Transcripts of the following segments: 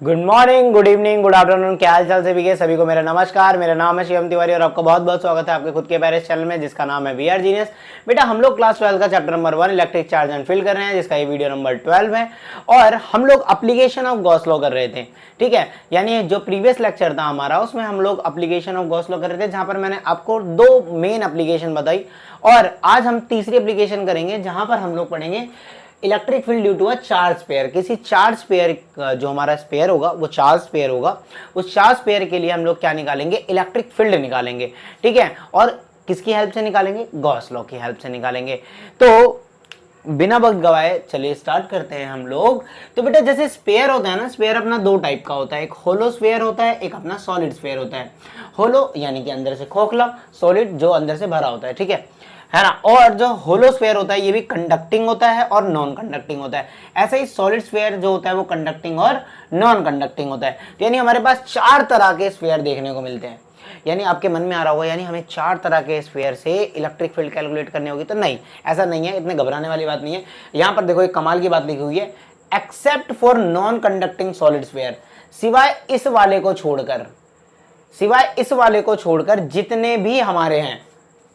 Good morning, good evening, good afternoon, क्या हाल चाल सभी को मेरा नमस्कार। मेरा नाम है शिवम तिवारी और आपका बहुत बहुत स्वागत है आपके खुद के प्यारे चैनल में जिसका नाम है वी आर जीनियस। बेटा हम लोग क्लास 12 का chapter number 1 electric charge and field कर रहे हैं जिसका ये वीडियो नंबर 12 है और हम लोग एप्लीकेशन ऑफ गॉस लॉ कर रहे थे। ठीक है, यानी जो प्रीवियस लेक्चर था हमारा उसमें हम लोग एप्लीकेशन ऑफ गॉस लॉ कर रहे थे जहां पर मैंने आपको दो मेन एप्लीकेशन बताई और आज हम तीसरी एप्लीकेशन करेंगे जहां पर हम लोग पढ़ेंगे electric field due to a charge pair. किसी चार्ज पेयर जो हमारा स्पेयर होगा वो चार्ज पेयर होगा, उस चार्ज पेयर के लिए हम लोग क्या निकालेंगे, इलेक्ट्रिक फील्ड निकालेंगे। ठीक है, और किसकी हेल्प से निकालेंगे, गॉस लॉ की हेल्प से निकालेंगे। तो बिना वक्त गवाए चलिए स्टार्ट करते हैं हम लोग। तो बेटा जैसे स्पेयर होता है ना, स्पेयर अपना दो टाइप का होता है, एक होलो स्पेयर होता है, एक अपना सॉलिड स्पेयर होता है। होलो यानी कि अंदर से खोखला, सॉलिड जो अंदर से भरा होता है। ठीक है ना। और जो होलो स्फीयर होता है ये भी कंडक्टिंग होता है और नॉन कंडक्टिंग होता है। ऐसे ही सॉलिड स्फीयर जो होता है वो कंडक्टिंग और नॉन कंडक्टिंग होता है। तो यानी हमारे पास चार तरह के स्फीयर देखने को मिलते हैं। यानी आपके मन में आ रहा होगा यानी हमें चार तरह के स्फीयर से इलेक्ट्रिक फील्ड कैलकुलेट करनी होगी, तो नहीं, ऐसा नहीं है, इतने घबराने वाली बात नहीं है। यहां पर देखो एक कमाल की बात लिखी हुई है, except for non conducting solid sphere, सिवाय इस वाले को छोड़कर जितने भी हमारे हैं,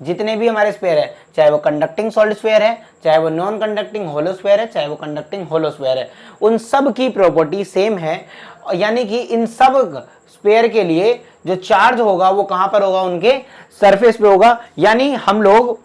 जितने भी हमारे स्फीयर है, चाहे वो कंडक्टिंग सॉलिड स्फीयर है, चाहे वो नॉन कंडक्टिंग होलो स्फीयर है, चाहे वो कंडक्टिंग होलो स्फीयर है, उन सब की प्रॉपर्टी सेम है। यानी कि इन सब स्फीयर के लिए जो चार्ज होगा वो कहां पर होगा, उनके सरफेस पे होगा। यानी हम लोग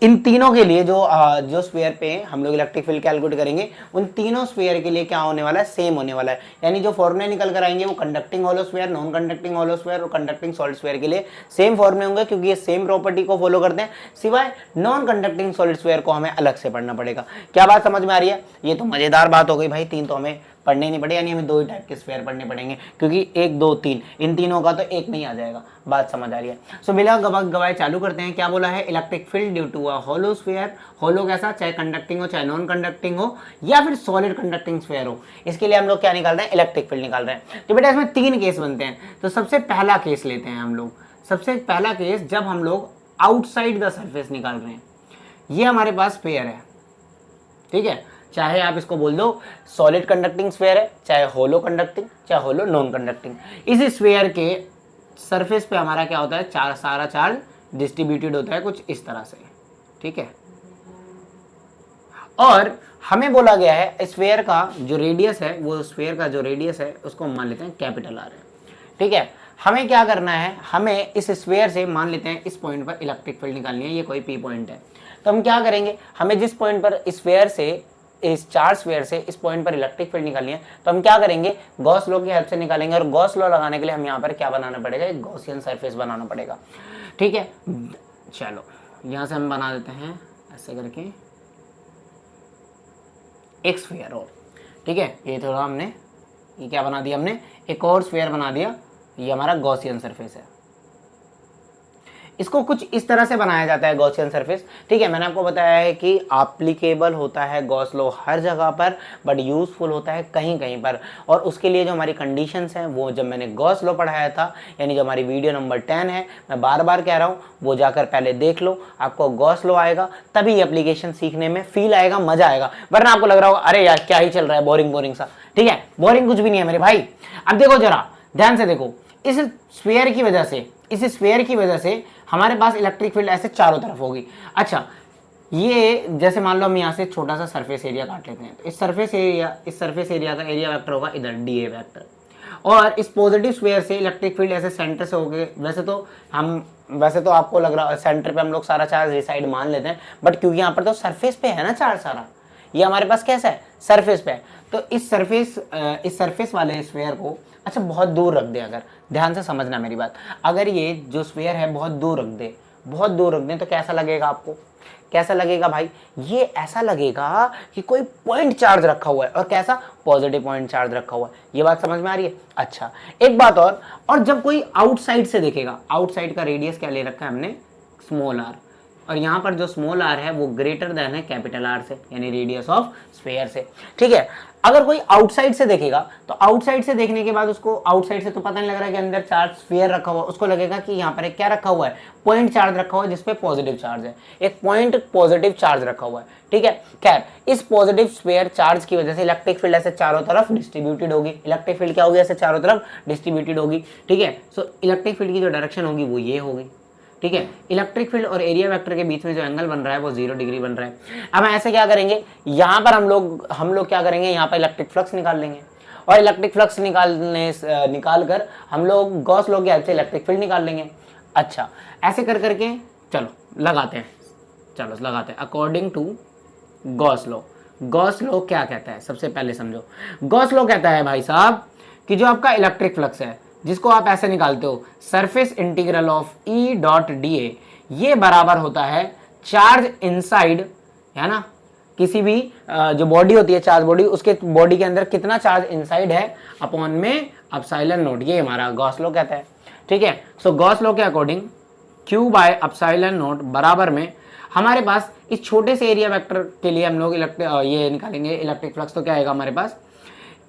इन तीनों के लिए जो स्फीयर पे हम लोग इलेक्ट्रिक फील्ड कैलकुलेट करेंगे उन तीनों स्फीयर के लिए क्या होने वाला है, सेम होने वाला है। यानी जो फॉर्मूले निकल कर आएंगे वो conducting hollow sphere, non conducting hollow sphere और कंडक्टिंग सॉलिड स्फीयर के लिए सेम फॉर्मूले होंगे क्योंकि ये सेम प्रॉपर्टी को फॉलो करते हैं। सिवाय नॉन कंडक्टिंग सॉलिड स्फीयर को हमें अलग से पढ़ना पड़ेगा। क्या बात समझ में आ रही है? ये तो मजेदार बात हो गई भाई, तीन तो हमें पढ़ने ही नहीं पड़े, यानी हमें दो ही टाइप के स्फीयर पढ़ने पड़ेंगे क्योंकि एक दो तीन इन तीनों का तो एक नहीं आ जाएगा। बात समझ आ रही है? सो बिना गवाए चालू करते हैं। क्या बोला है, electric field due to a hollow sphere. Hollow कैसा, चाहे कंडक्टिंग हो चाहे नॉन कंडक्टिंग हो या फिर सॉलिड कंडक्टिंग स्फीयर हो, इसके लिए हम लोग क्या निकाल रहे हैं, इलेक्ट्रिक फील्ड निकाल रहे हैं। तो बेटा इसमें तीन केस बनते हैं। तो सबसे पहला केस लेते हैं हम लोग। सबसे पहला केस जब हम लोग आउटसाइड द सरफेस निकाल रहे हैं, ये हमारे पास स्फीयर है। ठीक है, चाहे आप इसको बोल दो सॉलिड कंडक्टिंग स्फीयर है, चाहे होलो कंडक्टिंग, चाहे होलो नॉन कंडक्टिंग। इस स्फीयर के सरफेस पे हमारा क्या होता है, सारा चार्ज डिस्ट्रीब्यूटेड होता है कुछ इस तरह से। ठीक है, और हमें बोला गया है स्फीयर का जो रेडियस है, वो स्फीयर का जो रेडियस है उसको हम मान लेते हैं कैपिटल आर है। ठीक है, हमें क्या करना है, हमें इस स्फीयर से मान लेते हैं इस पॉइंट पर इलेक्ट्रिक फील्ड निकालनी है। ये कोई पी पॉइंट है, तो हम क्या करेंगे, हमें जिस पॉइंट पर स्फीयर से, इस चार्ज स्फीयर से इस पॉइंट पर इलेक्ट्रिक फील्ड निकालनी है, तो हम क्या करेंगे, गॉस लॉ की हेल्प से निकालेंगे। और गॉस लॉ लगाने के लिए हम यहाँ पर क्या बनाना पड़ेगा, एक गॉसियन सरफेस बनाना पड़ेगा। ठीक है, चलो यहाँ से हम बना देते हैं ऐसे करके एक स्फीयर और। ठीक है, ये थोड़ा हमने ये क्या बना दिया, हमने एक और स्फीयर बना दिया। ये हमारा गॉसियन सरफेस है। इसको कुछ इस तरह से बनाया जाता है गॉसियन सरफेस। ठीक है, मैंने आपको बताया है कि एप्लीकेबल होता है गॉस लॉ हर जगह पर, बट यूजफुल होता है कहीं कहीं पर। और उसके लिए जो हमारी कंडीशंस हैं वो जब मैंने गॉस लॉ पढ़ाया था, यानी जो हमारी वीडियो नंबर 10 है, मैं बार बार कह रहा हूँ वो जाकर पहले देख लो, आपको गॉस लॉ आएगा तभी एप्लीकेशन सीखने में फील आएगा, मजा आएगा। वरना आपको लग रहा होगा अरे यार क्या ही चल रहा है, बोरिंग सा। ठीक है, बोरिंग कुछ भी नहीं है मेरे भाई। अब देखो जरा ध्यान से देखो, इस स्फीयर की वजह से हमारे पास इलेक्ट्रिक फील्ड ऐसे चारों तरफ होगी। अच्छा, ये जैसे मान लो हम यहाँ से छोटा सा सरफेस एरिया काट लेते हैं, तो इस सरफेस एरिया का एरिया वेक्टर होगा इधर डीए वेक्टर। और इस पॉजिटिव स्फीयर से इलेक्ट्रिक फील्ड ऐसे सेंटर से होके, वैसे तो आपको लग रहा है सेंटर पे हम लोग सारा चार्ज रिसाइड मान लेते हैं, बट क्योंकि यहाँ पर तो सरफेस पे है ना चार्ज सारा, ये हमारे पास कैसा है, सरफेस पे है। तो इस सरफेस वाले स्फीयर को अच्छा बहुत दूर रख दे, अगर ध्यान से समझना मेरी बात, अगर ये जो स्फीयर है बहुत दूर रख दे तो कैसा लगेगा आपको, कैसा लगेगा भाई, ये ऐसा लगेगा कि कोई पॉइंट चार्ज रखा हुआ है, और कैसा, पॉजिटिव पॉइंट चार्ज रखा हुआ है। ये बात समझ में आ रही है? अच्छा, एक बात और जब कोई आउटसाइड से देखेगा, आउटसाइड का रेडियस क्या ले रखा है हमने, स्मॉल आर, और यहाँ पर जो स्मॉल आर है वो ग्रेटर देन है कैपिटल आर से, यानी रेडियस ऑफ स्फीयर से। ठीक है, अगर कोई आउटसाइड से देखेगा तो आउटसाइड से देखने के बाद उसको आउटसाइड से तो पता नहीं लग रहा है कि अंदर चार्ज स्फीयर रखा हुआ, उसको लगेगा कि यहाँ पर एक क्या रखा हुआ है, पॉइंट चार्ज रखा हुआ है जिसपे पॉजिटिव चार्ज है, एक पॉइंट पॉजिटिव चार्ज रखा हुआ है। ठीक है, खैर इस पॉजिटिव स्फीयर चार्ज की वजह से इलेक्ट्रिक फील्ड ऐसे चारों तरफ डिस्ट्रीब्यूटेड होगी। इलेक्ट्रिक फील्ड क्या होगी, ऐसे चारों तरफ डिस्ट्रीब्यूटेड होगी। ठीक है, सो इलेक्ट्रिक फील्ड की जो डायरेक्शन होगी वो ये होगी। ठीक है, इलेक्ट्रिक फील्ड और एरिया वेक्टर के बीच में जो एंगल बन रहा है वो 0 डिग्री बन रहा है। अब ऐसे क्या करेंगे, यहाँ पर हम लोग क्या करेंगे, यहाँ पर इलेक्ट्रिक फ्लक्स निकाल लेंगे और इलेक्ट्रिक फ्लक्स निकाल कर हम लोग गॉस लॉ की हेल्प से इलेक्ट्रिक फील्ड निकाल लेंगे। अच्छा, ऐसे कर करके चलो लगाते हैं according to Gauss law. Gauss law क्या कहता है, सबसे पहले समझो। गॉस लॉ कहता है भाई साहब कि जो आपका इलेक्ट्रिक फ्लक्स है जिसको आप ऐसे निकालते हो, surface integral of E dot D ए, ये बराबर होता है चार्ज इनसाइड, है ना, किसी भी जो बॉडी होती है चार्ज बॉडी, उसके बॉडी के अंदर कितना चार्ज इनसाइड है अपॉन में एप्सिलॉन नॉट, ये हमारा गॉस लॉ कहता है। ठीक है, सो गॉस लॉ के according Q by epsilon not बराबर में हमारे पास इस छोटे से एरिया वेक्टर के लिए हम लोग ये निकालेंगे इलेक्ट्रिक फ्लक्स, तो क्या आएगा हमारे पास,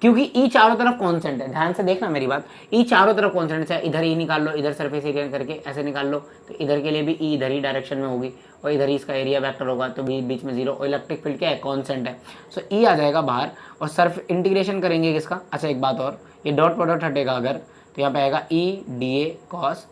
क्योंकि ई चारों तरफ कांस्टेंट है, ध्यान से देखना मेरी बात, ई चारों तरफ कांस्टेंट है, इधर ई निकाल लो, इधर सरफेस एरिया करके ऐसे निकाल लो, तो इधर के लिए भी ई इधर ही डायरेक्शन में होगी और इधर ही इसका एरिया वेक्टर होगा, तो बीच में 0 और इलेक्ट्रिक फील्ड क्या है, कांस्टेंट है। सो ई आ जाएगा बाहर और सर्फ इंटीग्रेशन करेंगे किसका, अच्छा एक बात और, ये डॉट प्रोडक्ट हटेगा अगर, तो यहाँ पे आएगा E D A cos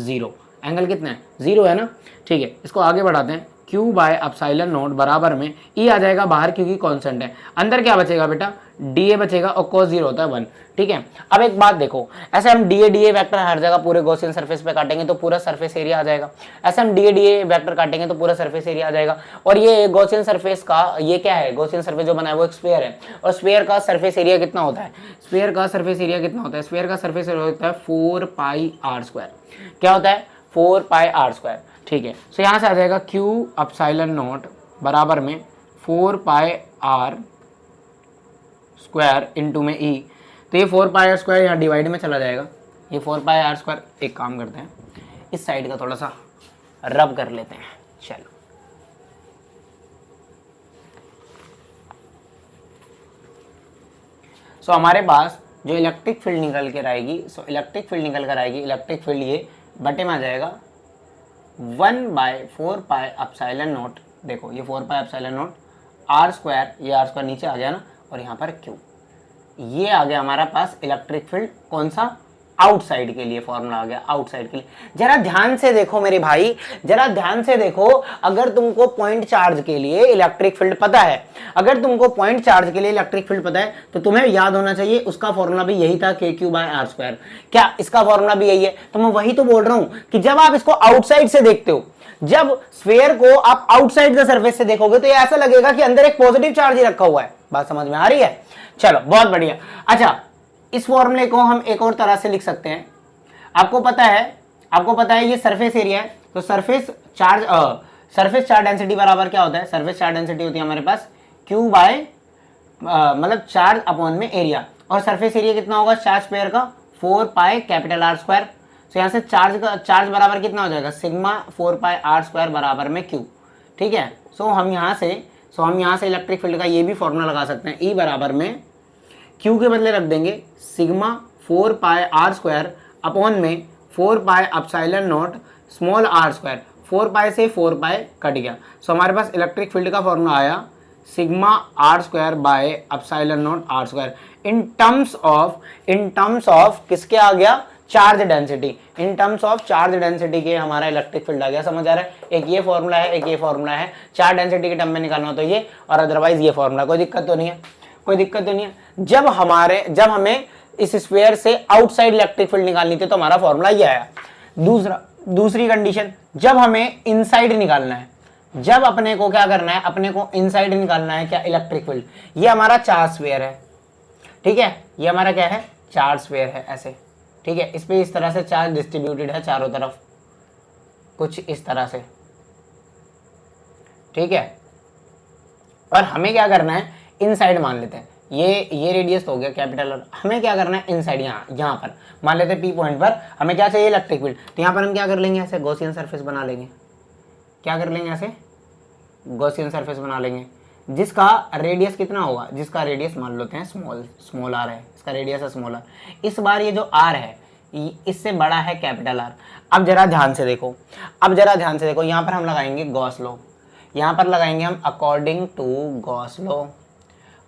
0, angle कितना है 0 है ना। ठीक है, इसको आगे बढ़ाते हैं, Q बाय एप्सिलॉन नॉट बराबर में ई आ जाएगा बाहर क्योंकि कांस्टेंट है, अंदर क्या बचेगा बेटा, डी ए बचेगा और cos 0 होता है 1। ठीक है, अब एक बात देखो, ऐसे हम डी ए वेक्टर हर जगह पूरे गॉसियन सरफेस पे काटेंगे तो पूरा सरफेस एरिया आ जाएगा, ऐसे हम डी ए वेक्टर काटेंगे तो पूरा सरफेस एरिया आ जाएगा। और ये गॉसियन सरफेस का ये क्या है, गॉसियन सरफेस जो बना है वो एक स्फीयर है, और स्फीयर का सरफेस एरिया कितना होता है, स्फीयर का सरफेस एरिया कितना होता है, स्फीयर का सरफेस एरिया होता है 4 पाई आर स्क्वायर, क्या होता है 4 पाई आर स्क्वायर। ठीक है, सो यहाँ से आ जाएगा Q एप्सिलॉन नॉट बराबर में 4 पाई आर स्क्वायर इंटू में ई, तो ये 4 पाई आर स्क्वायर यहाँ डिवाइड में चला जाएगा, ये 4 पाई आर स्क्वायर। एक काम करते हैं, इस साइड का थोड़ा सा रब कर लेते हैं, चलो सो हमारे पास जो इलेक्ट्रिक फील्ड निकल कर आएगी, सो इलेक्ट्रिक फील्ड निकल कर आएगी, इलेक्ट्रिक फील्ड ये बटे में आ जाएगा 1/4 पाई एप्सिलॉन नॉट, देखो ये 4 pi epsilon naught are square, ये आर स्क्वायर नीचे आ गया ना, और यहाँ पर Q, ये आ गया हमारा पास इलेक्ट्रिक फील्ड, कौन सा, आउटसाइड के लिए फॉर्मूला आ गया, आउटसाइड के लिए। जरा ध्यान से देखो मेरे भाई, जरा ध्यान से देखो, अगर तुमको पॉइंट चार्ज के लिए इलेक्ट्रिक फील्ड पता है, अगर तुमको पॉइंट चार्ज के लिए इलेक्ट्रिक फील्ड पता है तो तुम्हें याद होना चाहिए उसका फॉर्मूला भी यही था, KQ बाय आर स्क्वायर। क्या इसका फॉर्मूला भी यही है? तो मैं वही तो बोल रहा हूं कि जब आप इसको आउटसाइड से देखते हो, जब स्फीयर को आप आउटसाइड द सरफेस से देखोगे तो ये ऐसा लगेगा कि अंदर एक पॉजिटिव चार्ज ही रखा हुआ है। बात समझ में आ रही है? चलो बहुत बढ़िया। अच्छा, इस फॉर्मूले को हम एक और तरह से लिख सकते हैं, आपको पता है ये सरफेस एरिया है, तो सरफेस चार्ज डेंसिटी बराबर क्या होता है, सरफेस चार्ज डेंसिटी होती है हमारे पास Q बाय मतलब चार्ज अपॉन में एरिया, और सरफेस एरिया कितना होगा चार्ज स्क्वायर का 4 पाई कैपिटल आर स्क्वायर। तो यहाँ से चार्ज बराबर कितना हो जाएगा, सिग्मा 4 पाई आर स्क्वायर बराबर में Q। ठीक है, सो हम यहाँ से इलेक्ट्रिक फील्ड का ये भी फॉर्मूला लगा सकते हैं, E बराबर में Q के बदले रख देंगे sigma 4 pi are square upon में 4 pi epsilon naught small R square, 4 pi से 4 पाई कट गया, सो हमारे पास इलेक्ट्रिक फील्ड का फॉर्मूला आया sigma R square by epsilon naught are square in terms of किसके आ गया, charge density, in terms of charge density के हमारा इलेक्ट्रिक फील्ड आ गया। समझ आ रहा है? एक ये फॉर्मूला है, एक ये फॉर्मूला है, चार्ज डेंसिटी के टर्म में निकालना हो तो ये, और अदरवाइज ये फॉर्मूला, कोई दिक्कत तो नहीं है। जब हमें इस स्फीयर से आउटसाइड इलेक्ट्रिक फील्ड निकालनी थी तो हमारा फॉर्मूला ये आया। दूसरी कंडीशन, जब हमें इनसाइड निकालना है, जब अपने को क्या करना है, अपने को इनसाइड निकालना है क्या, इलेक्ट्रिक फील्ड, ये हमारा चार्ज स्फीयर है, ठीक है, ये हमारा क्या है, चार्ज स्फीयर है ऐसे, ठीक है, इस पे इस तरह से चार्ज डिस्ट्रीब्यूटेड है चारों तरफ, कुछ इस तरह से, ठीक है, और हमें क्या करना है, इनसाइड मान लेते हैं, ये रेडियस तो हो गया कैपिटल आर, हमें क्या करना है, इनसाइड यहाँ पर मान लेते हैं P पॉइंट पर हमें क्या चाहिए, इलेक्ट्रिक फील्ड, तो यहाँ पर हम क्या कर लेंगे, ऐसे गॉसियन सरफेस बना लेंगे, क्या कर लेंगे, ऐसे गॉसियन सरफेस बना लेंगे जिसका रेडियस कितना होगा, जिसका रेडियस मान लेते हैं स्मॉल आर है, इसका रेडियस है स्मॉल आर। इस बार ये जो आर है इससे बड़ा है कैपिटल आर। अब जरा ध्यान से देखो, यहाँ पर हम लगाएंगे गॉस लॉ, यहाँ पर लगाएंगे हम according to Gauss law.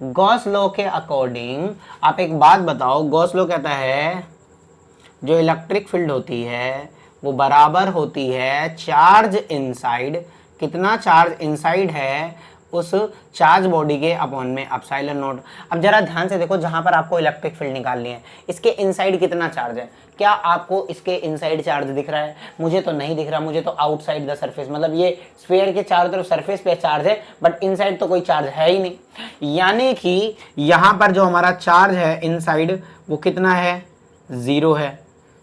Gauss law के अकॉर्डिंग आप एक बात बताओ, गॉस लॉ कहता है जो इलेक्ट्रिक फील्ड होती है वो बराबर होती है चार्ज इनसाइड, कितना चार्ज इनसाइड है उस चार्ज बॉडी के अपॉन में एप्सिलॉन नॉट। अब जरा ध्यान से देखो, जहां पर आपको इलेक्ट्रिक फील्ड निकालनी है इसके इनसाइड कितना चार्ज है, क्या आपको इसके इनसाइड चार्ज दिख रहा है? मुझे तो नहीं दिख रहा, मुझे तो आउटसाइड द सरफेस, मतलब ये स्फीयर के चारों तरफ सरफेस पे चार्ज है बट इनसाइड तो कोई चार्ज है ही नहीं। यानी कि यहाँ पर जो हमारा चार्ज है इनसाइड वो कितना है, 0 है।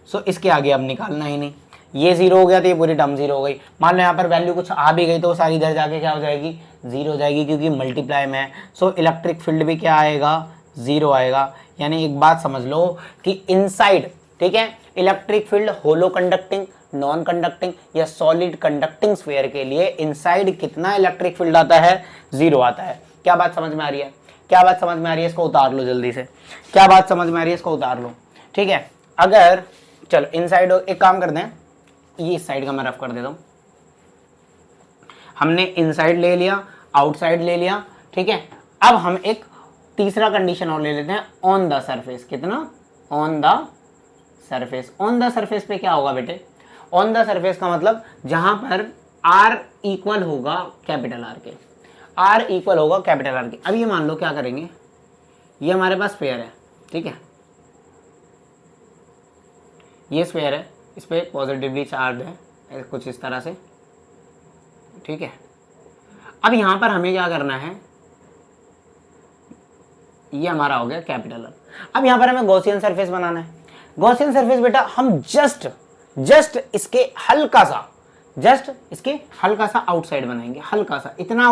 सो इसके आगे अब निकालना ही नहीं, ये 0 हो गया तो ये पूरी टर्म 0 हो गई। मान लो यहाँ पर वैल्यू कुछ आ भी गई तो वो सारी इधर जाके क्या हो जाएगी, 0 हो जाएगी क्योंकि मल्टीप्लाई में है। सो इलेक्ट्रिक फील्ड भी क्या आएगा, 0 आएगा। यानी एक बात समझ लो कि इनसाइड, ठीक है, इलेक्ट्रिक फील्ड होलो कंडक्टिंग, नॉन कंडक्टिंग या सॉलिड कंडक्टिंग स्फीयर के लिए इनसाइड कितना इलेक्ट्रिक फील्ड आता है, 0 आता है। क्या बात समझ में आ रही है, क्या बात समझ में आ रही है? इसको उतार लो जल्दी से, क्या बात समझ में आ रही है, इसको उतार लो, ठीक है। अगर चलो इनसाइड, एक काम करते हैं, ये इस साइड का मैं रफ कर देता हूं। हमने इनसाइड ले लिया, आउटसाइड ले लिया, ठीक है। अब हम एक तीसरा कंडीशन और ले लेते हैं, ऑन द सरफेस। कितना, on the surface. On the surface पे क्या होगा बेटे, ऑन द सरफेस का मतलब जहां पर आर इक्वल होगा कैपिटल आर के, आर इक्वल होगा कैपिटल आर के। अब ये मान लो क्या करेंगे, ये हमारे पास स्फीयर है, ठीक है, ये स्फीयर है, इस पे पॉजिटिवली चार्ज है कुछ इस तरह से, ठीक है। अब यहां पर हमें क्या करना है, ये हमारा हो गया कैपिटल आर। अब यहां पर हमें गॉसियन सरफेस बनाना है। गॉसियन सरफेस बेटा हम जस्ट इसके हल्का सा आउटसाइड बनाएंगे, हल्का सा, इतना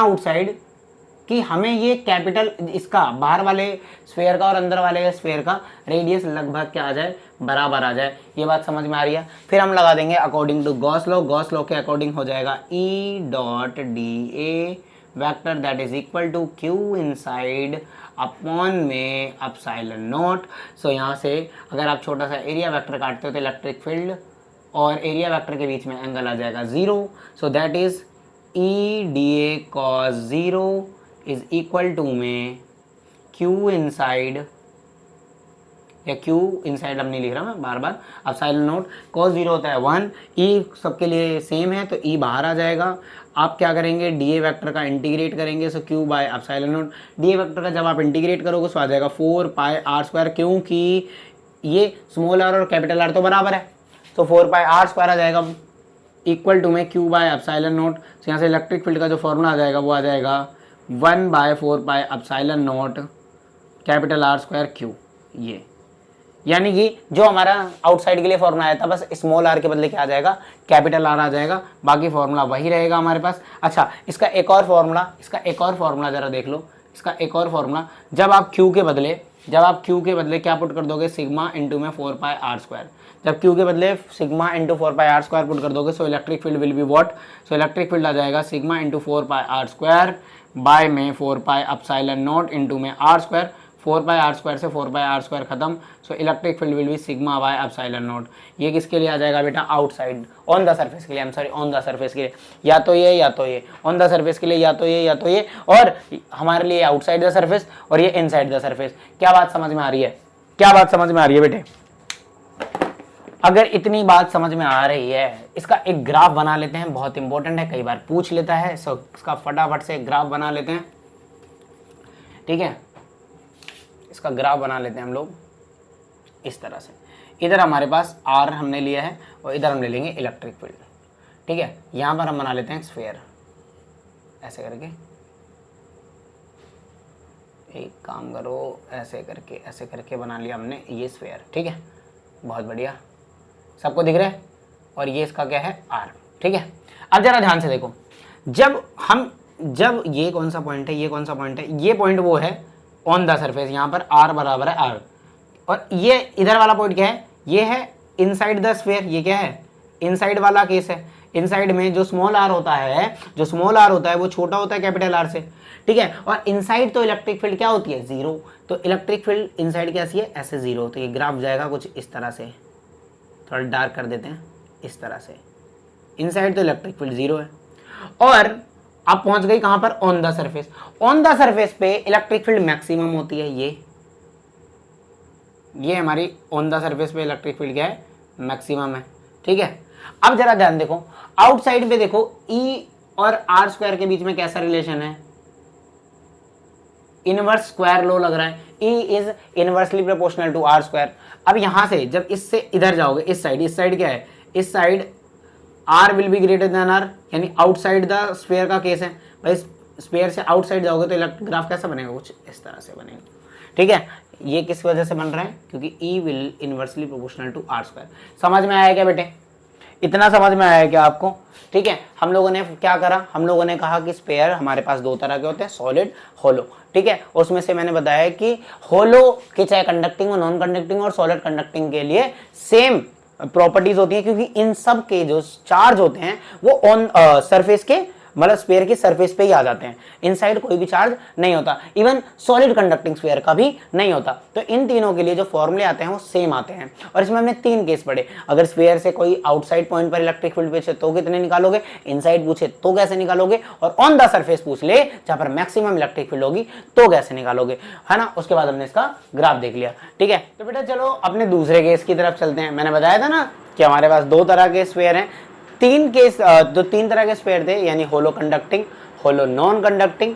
आउटसाइड कि हमें ये कैपिटल इसका बाहर वाले स्फीयर का और अंदर वाले स्फीयर का रेडियस लगभग क्या आ जाए, बराबर आ जाए। ये बात समझ में आ रही है? फिर हम लगा देंगे according to Gauss law. Gauss law के अकॉर्डिंग हो जाएगा E dot dA vector that is equal to Q inside upon में एप्सिलॉन नॉट। सो यहाँ से अगर आप छोटा सा एरिया वेक्टर काटते हो तो इलेक्ट्रिक फील्ड और एरिया वेक्टर के बीच में एंगल आ जाएगा 0। So that is E dA cos 0 is equal to में Q इनसाइड, या Q इनसाइड अब नहीं लिख रहा मैं बार बार, एप्सिलॉन नॉट cos 0 होता है 1, E सबके लिए सेम है तो E बाहर आ जाएगा। आप क्या करेंगे, DA वेक्टर का इंटीग्रेट करेंगे, सो Q by epsilon not. DA vector का जब आप इंटीग्रेट करोगे तो आ जाएगा 4 पाई आर स्क्वायर, क्योंकि ये स्मॉल आर और कैपिटल आर तो बराबर है, तो 4 पाई आर स्क्वायर आ जाएगा इक्वल टू में Q बाय एप्सिलॉन नॉट। तो यहाँ से इलेक्ट्रिक फील्ड का जो फॉर्मूला आ जाएगा वो आ जाएगा 1/4 पाई epsilon not capital R square Q। ये यानी कि जो हमारा आउटसाइड के लिए फॉर्मूला आया था बस स्मॉल आर के बदले क्या आ जाएगा, कैपिटल आर आ जाएगा, बाकी फॉर्मूला वही रहेगा हमारे पास। अच्छा, इसका एक और फॉर्मूला जरा देख लो, इसका एक और फॉर्मूला, जब आप Q के बदले क्या पुट कर दोगे, सिग्मा इंटू में 4 पाई आर स्क्वायर। जब Q के बदले sigma into 4 pi are square put कर दोगे so electric field will be what, so electric field आ जाएगा sigma into 4 pi are square by में 4 पाई एप्सिलॉन नॉट इंटू में r square. 4 pi are square से 4 pi are square खत्म, so electric field will be sigma by epsilon naught. ये किसके लिए आ जाएगा बेटा, आउटसाइड, ऑन द सरफेस के लिए, ऑन द सरफेस के लिए, या तो ये, ऑन द सरफेस के लिए या तो ये, और हमारे लिए आउटसाइड द सरफेस और ये इनसाइड द सरफेस। क्या बात समझ में आ रही है, बेटे? अगर इतनी बात समझ में आ रही है, इसका एक ग्राफ बना लेते हैं, बहुत इंपॉर्टेंट है, कई बार पूछ लेता है, सो इसका फटाफट से ग्राफ बना लेते हैं, ठीक है। इसका ग्राफ बना लेते हैं हम लोग इस तरह से। इधर हमारे पास R हमने लिया है और इधर हम ले लेंगे इलेक्ट्रिक फील्ड, ठीक है। यहां पर हम बना लेते हैं स्फीयर, ऐसे करके, एक काम करो, ऐसे करके बना लिया हमने ये स्फीयर, ठीक है, बहुत बढ़िया, सबको दिख रहा है। और ये इसका क्या है, R, ठीक है। अब जरा ध्यान से देखो, जब ये कौन सा पॉइंट है, ये पॉइंट वो है ऑन द सरफेस, यहाँ पर R बराबर है R, और ये इधर वाला पॉइंट क्या है, ये है इनसाइड द स्फीयर, ये क्या है, इनसाइड वाला केस है। इनसाइड में जो स्मॉल आर होता है वो छोटा होता है कैपिटल आर से, ठीक है। और इनसाइड तो इलेक्ट्रिक फील्ड क्या होती है, जीरो। तो इलेक्ट्रिक फील्ड इनसाइड कैसी है, ऐसे जीरो। तो ये ग्राफ जाएगा कुछ इस तरह से, थोड़ा डार्क कर देते हैं, इस तरह से। इनसाइड तो इलेक्ट्रिक फील्ड जीरो है, और अब पहुंच गई कहां पर, on the surface. On the surface पे इलेक्ट्रिक फील्ड मैक्सिमम होती है, ये हमारी ऑन द सरफेस पे इलेक्ट्रिक फील्ड क्या है, मैक्सिमम है, ठीक है। अब जरा ध्यान देखो, आउटसाइड पे देखो E और आर स्क्वायर के बीच में कैसा रिलेशन है, इनवर्स स्क्वायर लो लग रहा है। E is inversely proportional to R square. अब यहां से जब इससे इधर जाओगे, इस साइड क्या है, इस side R will be greater than R, यानी आउटसाइड द स्फीयर का केस है भाई। स्फीयर से आउटसाइड जाओगे तो इलेक्ट्रिक ग्राफ कैसा बनेगा, कुछ इस तरह से बनेगा, ठीक है। ये किस वजह से बन रहा है, क्योंकि E will inversely proportional to R square. समझ में आया क्या बेटे, इतना समझ में आया क्या आपको, ठीक है। हम लोगों ने क्या करा, हम लोगों ने कहा कि स्फीयर हमारे पास दो तरह के होते हैं, सॉलिड, होलो, ठीक है। उसमें से मैंने बताया कि होलो के चाहे कंडक्टिंग और नॉन कंडक्टिंग और सॉलिड कंडक्टिंग के लिए सेम प्रॉपर्टीज होती है, क्योंकि इन सब के जो चार्ज होते हैं वो ऑन सरफेस के, मतलब स्फीयर की सरफेस पे ही आ जाते हैं। इनसाइड कोई भी चार्ज नहीं होता, इवन सॉलिड कंडक्टिंग स्फीयर का भी नहीं होता। तो इन तीनों के लिए जो फॉर्मूले आते हैं वो सेम आते हैं। और इसमें हमने तीन केस पढ़े, अगर स्फीयर से कोई आउटसाइड पॉइंट पर इलेक्ट्रिक फील्ड पूछे तो कितने निकालोगे, इनसाइड पूछे तो कैसे निकालोगे, और ऑन द सरफेस पूछ ले जहां पर मैक्सिमम इलेक्ट्रिक फील्ड होगी तो कैसे निकालोगे, है ना। उसके बाद हमने इसका ग्राफ देख लिया, ठीक है। तो बेटा चलो अपने दूसरे केस की तरफ चलते हैं। मैंने बताया था ना कि हमारे पास दो तरह के स्फीयर हैं, तीन तरह के स्फीयर थे, यानी होलो कंडक्टिंग, होलो नॉन कंडक्टिंग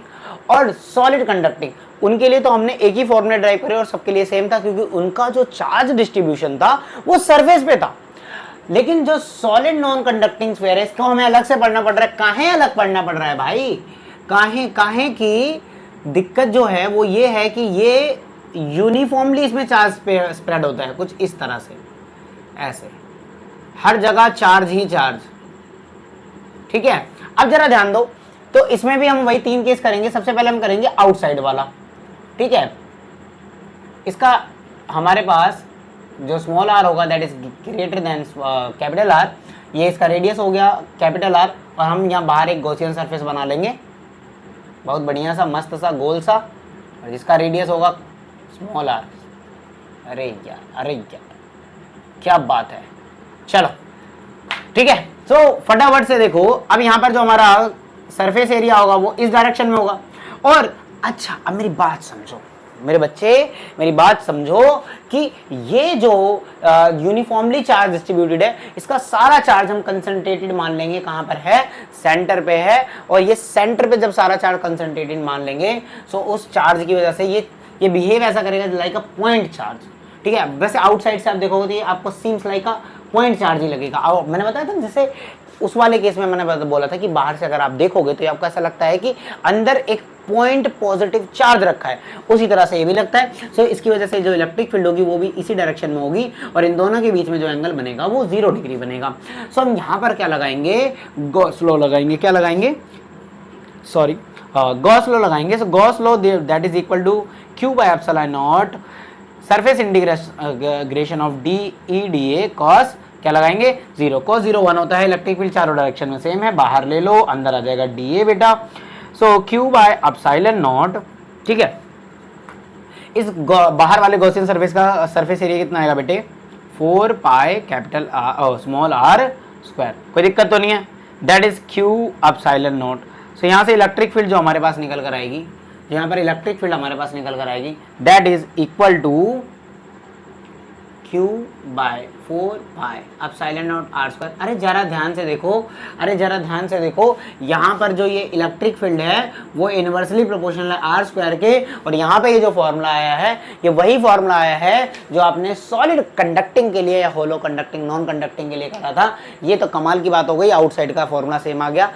और सॉलिड कंडक्टिंग। उनके लिए तो हमने एक ही फॉर्मूला ड्राइव करे और सबके लिए सेम था, क्योंकि उनका जो चार्ज डिस्ट्रीब्यूशन था वो सरफेस पे था। लेकिन जो सॉलिड नॉन कंडक्टिंग स्फीयर है इसको हमें अलग से पढ़ना पड़ रहा है। काहे अलग पढ़ना पड़ रहा है भाई, काहे की दिक्कत जो है वो ये है कि ये यूनिफॉर्मली इसमें चार्ज स्प्रेड होता है, कुछ इस तरह से, ऐसे हर जगह चार्ज ही चार्ज, ठीक है। अब जरा ध्यान दो, तो इसमें भी हम वही तीन केस करेंगे। सबसे पहले हम करेंगे आउटसाइड वाला, ठीक है। इसका हमारे पास जो स्मॉल आर होगा that is greater then capital R, ये इसका रेडियस हो गया कैपिटल आर, और हम यहाँ बाहर एक गॉसियन सरफेस बना लेंगे, बहुत बढ़िया सा मस्त सा गोल सा, और जिसका रेडियस होगा स्मॉल आर। अरे यार क्या बात है, चलो ठीक है। तो फटाफट से देखो, अब यहां पर जो हमारा सरफेस एरिया होगा वो इस डायरेक्शन में होगा। और अच्छा, अब मेरी बात समझो मेरे बच्चे, मेरी बात समझो कि ये जो यूनिफॉर्मली चार्ज डिस्ट्रीब्यूटेड है, इसका सारा चार्ज हम कंसंट्रेटेड मान लेंगे, कहां पर है, सेंटर पे है। और ये सेंटर पे जब सारा चार्ज कंसंट्रेटेड मान लेंगे तो उस चार्ज की वजह से ये बिहेव ऐसा करेगा लाइक अ पॉइंट चार्ज, ठीक है। वैसे आउटसाइड से आप देखोगे तो ये आपको seems like a point charge ही लगेगा। मैंने बताया था जैसे उस वाले केस में मैंने बोला था कि बाहर से अगर आप देखोगे तो आपको ऐसा लगता है कि अंदर एक पॉइंट पॉजिटिव चार्ज रखा है, उसी तरह से ये भी लगता है। सो इसकी वजह से जो इलेक्ट्रिक फील्ड होगी वो भी इसी डायरेक्शन में होगी, और इन दोनों के बीच में जो एंगल बनेगा वो 0 डिग्री बनेगा। सो हम यहाँ पर क्या लगाएंगे, गॉस लॉ लगाएंगे। क्या लगाएंगे, सॉरी, गॉस लॉ लगाएंगे। So Gauss law that is equal to Q by epsilon naught surface integration of dE/dA cos क्या लगाएंगे 0, cos 0 1 होता है। इलेक्ट्रिक फील्ड चारों डायरेक्शन में सेम है, बाहर ले लो, अंदर आ जाएगा dA बेटा। So Q by epsilon naught, ठीक है। इस बाहर वाले गॉसियन सरफेस का सरफेस एरिया कितना आएगा बेटे, 4 pi capital small r square. कोई दिक्कत तो नहीं है, that is Q epsilon naught. So यहाँ से इलेक्ट्रिक फील्ड जो हमारे पास निकल कर आएगी, यहाँ पर इलेक्ट्रिक फील्ड हमारे पास निकल कर आएगी, that is equal to Q by 4 pi epsilon naught r square. अरे जरा ध्यान से देखो, यहाँ पर जो ये इलेक्ट्रिक फील्ड है वो इनवर्सली प्रोपोर्शनल है r स्क्वायर के, और यहाँ पे ये जो फॉर्मूला आया है ये वही फॉर्मूला आया है जो आपने सॉलिड कंडक्टिंग के लिए या होलो कंडक्टिंग नॉन कंडक्टिंग के लिए करा था। ये तो कमाल की बात हो गई, आउटसाइड का फॉर्मूला सेम आ गया,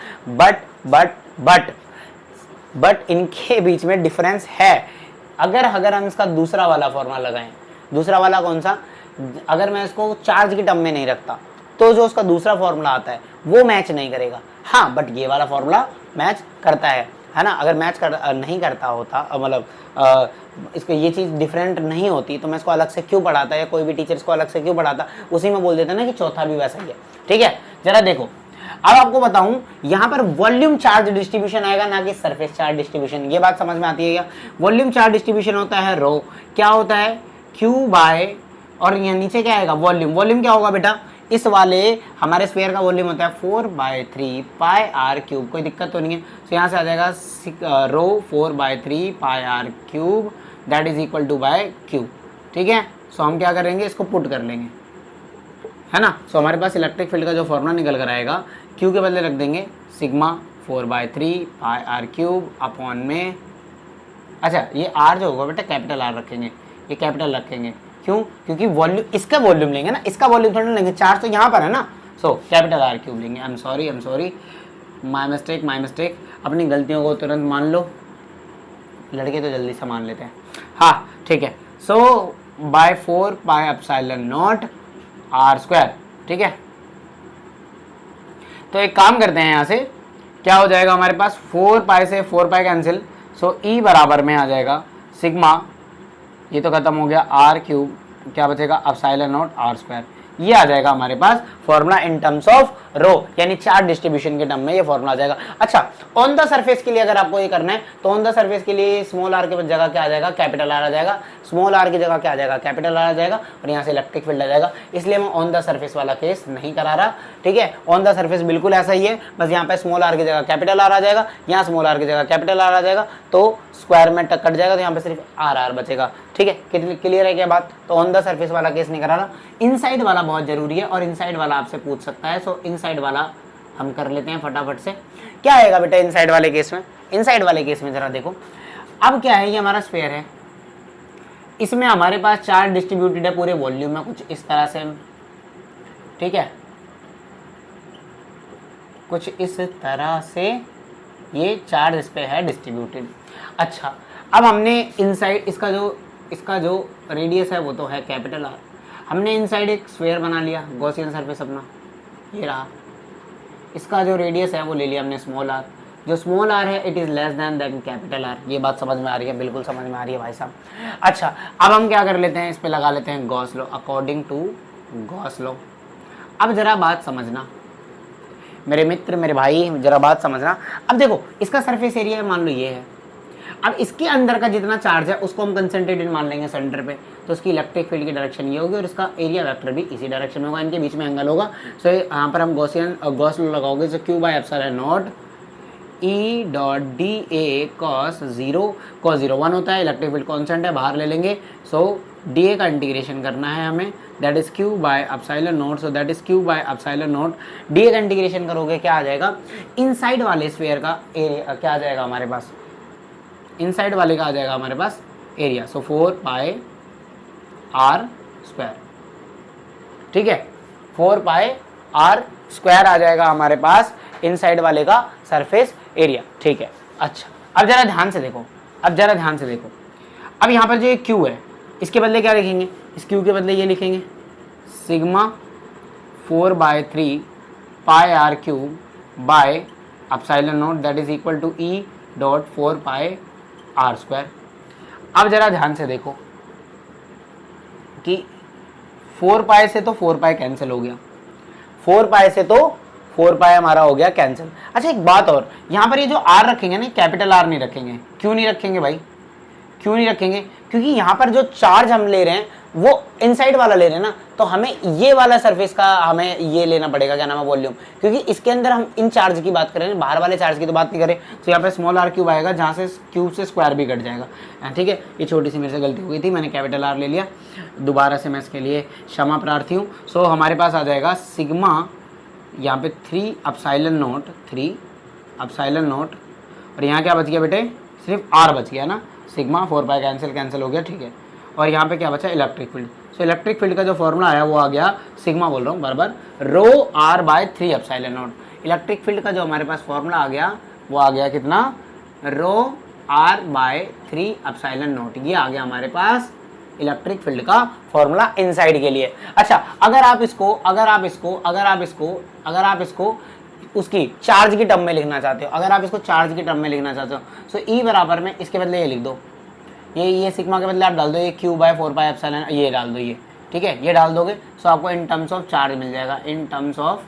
बट इनके बीच में डिफरेंस है। अगर हम इसका दूसरा वाला फॉर्मूला लगाएं, दूसरा वाला कौन सा, अगर मैं इसको चार्ज की टर्म में नहीं रखता तो जो उसका दूसरा फॉर्मूला आता है वो मैच नहीं करेगा। हाँ, बट ये वाला फॉर्मूला मैच करता है ना। अगर मैच नहीं करता होता, मतलब इसको ये चीज़ डिफरेंट नहीं होती तो मैं इसको अलग से क्यों पढ़ाता, या कोई भी टीचर इसको अलग से क्यों पढ़ाता, उसी में बोल देता ना कि चौथा भी वैसा ही है, ठीक है। जरा देखो, अब आपको बताऊं यहां पर वॉल्यूम चार्ज डिस्ट्रीब्यूशन आएगा ना कि सरफेस चार्ज डिस्ट्रीब्यूशन। ये बात समझ में आती है क्या? वॉल्यूम चार्ज डिस्ट्रीब्यूशन होता है रो, क्या होता है क्यू बाय, और यहाँ नीचे क्या आएगा वॉल्यूम। वॉल्यूम क्या होगा बेटा, इस वाले हमारे स्फीयर का वॉल्यूम होता है 4/3 पाई आर क्यूब। कोई दिक्कत तो नहीं है, तो यहाँ से आ जाएगा rho 4/3 pi are cube that is equal to by Q. ठीक है, सो हम क्या करेंगे, इसको पुट कर लेंगे, है ना। सो हमारे पास इलेक्ट्रिक फील्ड का जो फॉर्मूला निकल कर आएगा, क्यू के बदले रख देंगे sigma 4/3 pi are cube upon में, अच्छा ये आर जो होगा बेटा कैपिटल आर रखेंगे, ये कैपिटल रखेंगे, क्यों, क्योंकि वॉल्यूम, इसका वॉल्यूम लेंगे ना, इसका वॉल्यूम थोड़ा लेंगे, चार्ज तो यहाँ पर है ना। सो कैपिटल आर क्यूब लेंगे। I am sorry my mistake. अपनी गलतियों को तुरंत मान लो, लड़के तो जल्दी से मान लेते हैं। हाँ ठीक है, so by 4 pi epsilon naught are square. ठीक है, तो एक काम करते हैं, यहाँ से क्या हो जाएगा हमारे पास, 4 पाई से 4 पाई कैंसिल, सो ई बराबर में आ जाएगा सिग्मा, ये तो खत्म हो गया, आर क्यूब, क्या बचेगा एप्सिलॉन नॉट आर स्क्वायर। ये आ जाएगा हमारे पास फॉर्मूला इन टर्म्स ऑफ रो, यानी चार्ज डिस्ट्रीब्यूशन के टर्म में ये फॉर्मूला आ जाएगा। अच्छा, ऑन द सरफेस के लिए अगर आपको ये करना है तो ऑन द सरफेस के लिए स्मॉल आर की जगह क्या आ जाएगा, कैपिटल आर आ जाएगा, स्मॉल आर की जगह क्या आ जाएगा, कैपिटल आर आ जाएगा, और यहाँ से इलेक्ट्रिक फील्ड आ जाएगा। इसलिए मैं ऑन द सरफेस वाला केस नहीं करा रहा। ठीक है, ऑन द सरफेस बिल्कुल ऐसा ही है, बस यहाँ पे स्मॉल आर की जगह कैपिटल आर आ जाएगा, यहाँ स्मॉल आर की जगह कैपिटल आर आ जाएगा, तो स्क्वायर में कट जाएगा, तो यहाँ पे सिर्फ आर आर बचेगा। ठीक है, क्लियर है क्या बात? तो ऑन द सरफेस वाला केस नहीं करा रहा, इनसाइड वाला बहुत जरूरी है, और इनसाइड वाला आपसे पूछ सकता है। सो इनसाइड वाला हम कर लेते हैं फटाफट से। क्या आएगा बेटा इनसाइड वाले केस में? इनसाइड वाले केस में जरा देखो, अब क्या है, ये हमारा स्फीयर है, इसमें हमारे पास चार्ज डिस्ट्रीब्यूटेड है पूरे वॉल्यूम में कुछ इस तरह से। ठीक है, कुछ इस तरह से ये चार्ज इस पे है डिस्ट्रीब्यूटेड। अच्छा, अब हमने इनसाइड इसका जो रेडियस है वो तो है कैपिटल आर, हमने इनसाइड एक स्फीयर बना लिया, गॉसियन सरफेस अपना ये रहा, इसका जो रेडियस है वो ले लिया हमने स्मॉल आर, जो स्मॉल आर है it is less then capital R. ये बात समझ में आ रही है? बिल्कुल समझ में आ रही है भाई साहब। अच्छा, अब हम क्या कर लेते हैं, इस पे लगा लेते हैं Gauss law, according to Gauss law. अब जरा बात समझना मेरे मित्र, मेरे भाई, जरा बात समझना। अब देखो, इसका सरफेस एरिया मान लो ये है, अब इसके अंदर का जितना चार्ज है उसको हम कंसंट्रेटेड मान लेंगे सेंटर पे, तो उसकी इलेक्ट्रिक फील्ड की डायरेक्शन ये होगी, और इसका एरिया वेक्टर भी इसी डायरेक्शन में होगा, इनके बीच में एंगल होगा। सो यहाँ पर हम गॉस लॉ लगाओगे, so Q by epsilon naught E dot D A cos 0 1 होता है, इलेक्ट्रिक फील्ड कॉन्स्टेंट है, बाहर ले लेंगे। सो डी ए का इंटीग्रेशन करना है हमें, that is Q by epsilon naught, so that is Q by epsilon not. D A का इंटीग्रेशन करोगे क्या आ जाएगा, इनसाइड वाले स्फीयर का एरिया क्या आ जाएगा हमारे पास, इनसाइड वाले का आ जाएगा हमारे पास area, so 4 pi are square. ठीक है, 4 पाई आर स्क्वायर आ जाएगा हमारे पास इनसाइड वाले का सरफेस एरिया। ठीक है, अच्छा अब जरा ध्यान से देखो, अब यहाँ पर जो ये क्यू है इसके बदले क्या लिखेंगे, इस क्यू के बदले ये लिखेंगे sigma 4/3 pi are cube by epsilon naught that is equal to E dot 4 pi are square. अब जरा ध्यान से देखो कि 4 पाई से तो 4 पाई कैंसिल हो गया, 4 पाई से तो 4 पाई हमारा हो गया कैंसिल। अच्छा एक बात और, यहाँ पर ये जो आर रखेंगे ना, कैपिटल आर नहीं रखेंगे, क्यों नहीं रखेंगे भाई, क्यों नहीं रखेंगे? क्योंकि यहाँ पर जो चार्ज हम ले रहे हैं वो इनसाइड वाला ले रहे हैं ना, तो हमें ये वाला सरफेस का हमें ये लेना पड़ेगा, क्या नाम है, वॉल्यूम, क्योंकि इसके अंदर हम इन चार्ज की बात करें, बाहर वाले चार्ज की तो बात नहीं करें। तो यहाँ पे स्मॉल आर क्यूब आएगा, जहाँ से क्यूब से स्क्वायर भी कट जाएगा। ठीक है, ये छोटी सी मेरे से गलती हो गई थी, मैंने कैपिटल आर ले लिया, दोबारा से मैं इसके लिए क्षमा प्रार्थी हूँ। सो हमारे पास आ जाएगा सिग्मा यहाँ पे 3 एप्सिलॉन नॉट, और यहाँ क्या बच गया बेटे, सिर्फ आर बच गया ना, सिग्मा 4 पाई कैंसिल हो गया। ठीक है, और यहाँ पे क्या बचा, इलेक्ट्रिक फील्ड। सो इलेक्ट्रिक फील्ड का जो फॉर्मूला आया वो आ गया, सिग्मा बोल रहा हूँ बराबर rho r by 3 epsilon naught. Electric field का जो हमारे पास फॉर्मूला आ गया वो आ गया कितना, रो आर बाय 3 एप्सिलॉन नॉट। ये आ गया हमारे पास इलेक्ट्रिक फील्ड का फॉर्मूला इनसाइड के लिए। अच्छा, अगर आप इसको उसकी चार्ज की टर्म में लिखना चाहते हो, सो ई बराबर में इसके बदले ये लिख दो, ये सिग्मा के बदले आप डाल दो ये क्यू बाय 4 पाई एप्सिलॉन, ये डाल दो ये। ठीक है, ये डाल दोगे सो आपको इन टर्म्स ऑफ चार्ज मिल जाएगा, इन टर्म्स ऑफ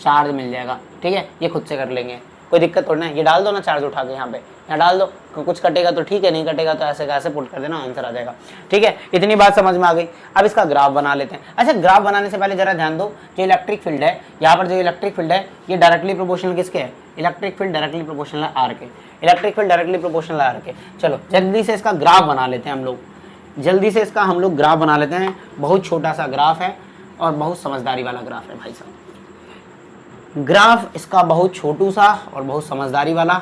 चार्ज मिल जाएगा। ठीक है, ये खुद से कर लेंगे, कोई दिक्कत थोड़ी ना है। ये डाल दो ना चार्ज उठा के यहाँ पे, यहाँ डाल दो, कुछ कटेगा तो ठीक है, नहीं कटेगा तो ऐसे कैसे पुट कर देना, आंसर आ जाएगा। ठीक है, इतनी बात समझ में आ गई। अब इसका ग्राफ बना लेते हैं। अच्छा, ग्राफ बनाने से पहले जरा ध्यान दो, जो इलेक्ट्रिक फील्ड है, यहाँ पर जो इलेक्ट्रिक फील्ड है ये डायरेक्टली प्रोपोर्शनल किसके है? इलेक्ट्रिक फील्ड डायरेक्टली प्रोपोर्शनल है आर के। इलेक्ट्रिक फील्ड डायरेक्टली प्रोपोर्शनल है आर के। चलो जल्दी से इसका ग्राफ बना लेते हैं हम लोग, जल्दी से इसका हम लोग ग्राफ बना लेते हैं। बहुत छोटा सा ग्राफ है और बहुत समझदारी वाला ग्राफ है भाई साहब। ग्राफ इसका बहुत छोटू सा और बहुत समझदारी वाला,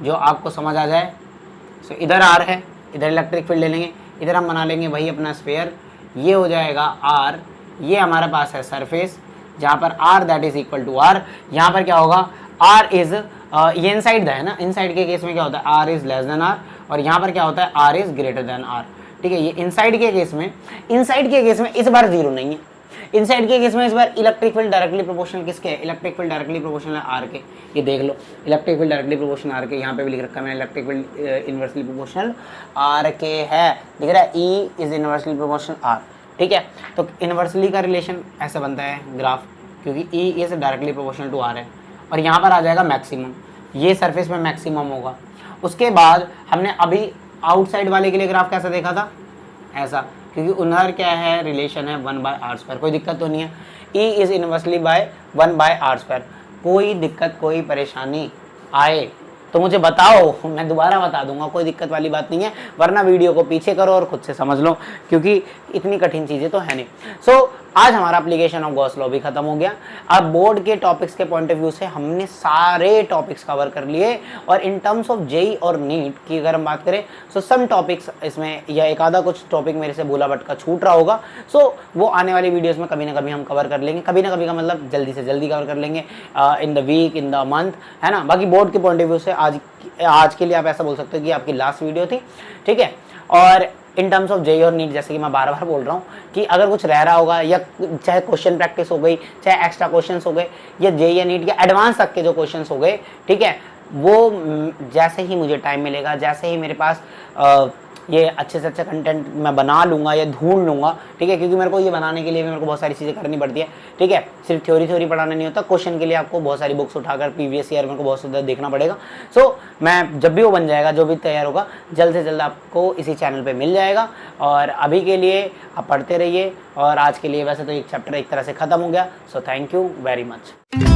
जो आपको समझ आ जाए। सो इधर आर है, इधर इलेक्ट्रिक फील्ड ले लेंगे, इधर हम बना लेंगे वही अपना स्फीयर, ये हो जाएगा आर, ये हमारे पास है सरफेस जहाँ पर R that is equal to R. यहाँ पर क्या होगा, आर इज ये इनसाइड है ना, इनसाइड के केस में क्या होता है, R is less than R, और यहाँ पर क्या होता है, R is greater than R. ठीक है, ये इनसाइड के केस में, इनसाइड के केस में इस बार जीरो नहीं है, इनसाइड के केस में इस बार इलेक्ट्रिक फील्ड डायरेक्टली प्रोपोर्शनल किसके है, इलेक्ट्रिक फील्ड डायरेक्टली प्रोपोर्शनल है आर के। ये देख लो, electric field directly proportional r के, यहाँ पे भी लिख रखा है मैंने, electric field inversely proportional r के है, दिख रहा है, E is inversely proportional r. ठीक है, तो इनवर्सली का रिलेशन ऐसे बनता है ग्राफ, क्योंकि E is directly proportional to R है, और यहाँ पर आ जाएगा मैक्सिमम, ये सरफेस में मैक्सिमम होगा। उसके बाद हमने अभी आउटसाइड वाले के लिए ग्राफ कैसा देखा था, ऐसा, क्योंकि उधर क्या है, रिलेशन है 1/r², कोई दिक्कत तो नहीं है। E is inversely bye 1/r², कोई दिक्कत कोई परेशानी आए तो मुझे बताओ, मैं दोबारा बता दूंगा, कोई दिक्कत वाली बात नहीं है, वरना वीडियो को पीछे करो और खुद से समझ लो, क्योंकि इतनी कठिन चीज़ें तो है नहीं। सो आज हमारा एप्लीकेशन ऑफ गॉस लॉ भी खत्म हो गया। अब बोर्ड के टॉपिक्स के पॉइंट ऑफ व्यू से हमने सारे टॉपिक्स कवर कर लिए, और इन टर्म्स ऑफ जेई और नीट की अगर हम बात करें, सो सम टॉपिक्स इसमें, या एक आधा कुछ टॉपिक मेरे से भूला भटका छूट रहा होगा, सो वो आने वाली वीडियोज़ में कभी ना कभी हम कवर कर लेंगे, कभी ना कभी का मतलब जल्दी से जल्दी कवर कर लेंगे, in the week, in the month, है ना। बाकी बोर्ड के पॉइंट ऑफ व्यू से आज के लिए आप ऐसा बोल सकते हो कि आपकी लास्ट वीडियो थी। ठीक है, और इन टर्म्स ऑफ जेई और नीट, जैसे कि मैं बार बार बोल रहा हूँ कि अगर कुछ रह रहा होगा, या चाहे क्वेश्चन प्रैक्टिस हो गई, चाहे एक्स्ट्रा क्वेश्चंस हो गए, या जेई या नीट के एडवांस तक के जो क्वेश्चंस हो गए, ठीक है, वो जैसे ही मुझे टाइम मिलेगा, जैसे ही मेरे पास ये अच्छे से अच्छा कंटेंट मैं बना लूँगा या ढूंढ लूँगा, ठीक है, क्योंकि मेरे को ये बनाने के लिए भी मेरे को बहुत सारी चीज़ें करनी पड़ती है। ठीक है, सिर्फ थ्योरी पढ़ाना नहीं होता, क्वेश्चन के लिए आपको बहुत सारी बुक्स उठाकर प्रीवियस ईयर मेरे को बहुत ज़्यादा देखना पड़ेगा। सो मैं जब भी वो बन जाएगा, जो भी तैयार होगा, जल्द से जल्द आपको इसी चैनल पर मिल जाएगा। और अभी के लिए आप पढ़ते रहिए, और आज के लिए वैसे तो एक चैप्टर एक तरह से ख़त्म हो गया। So thank you very much.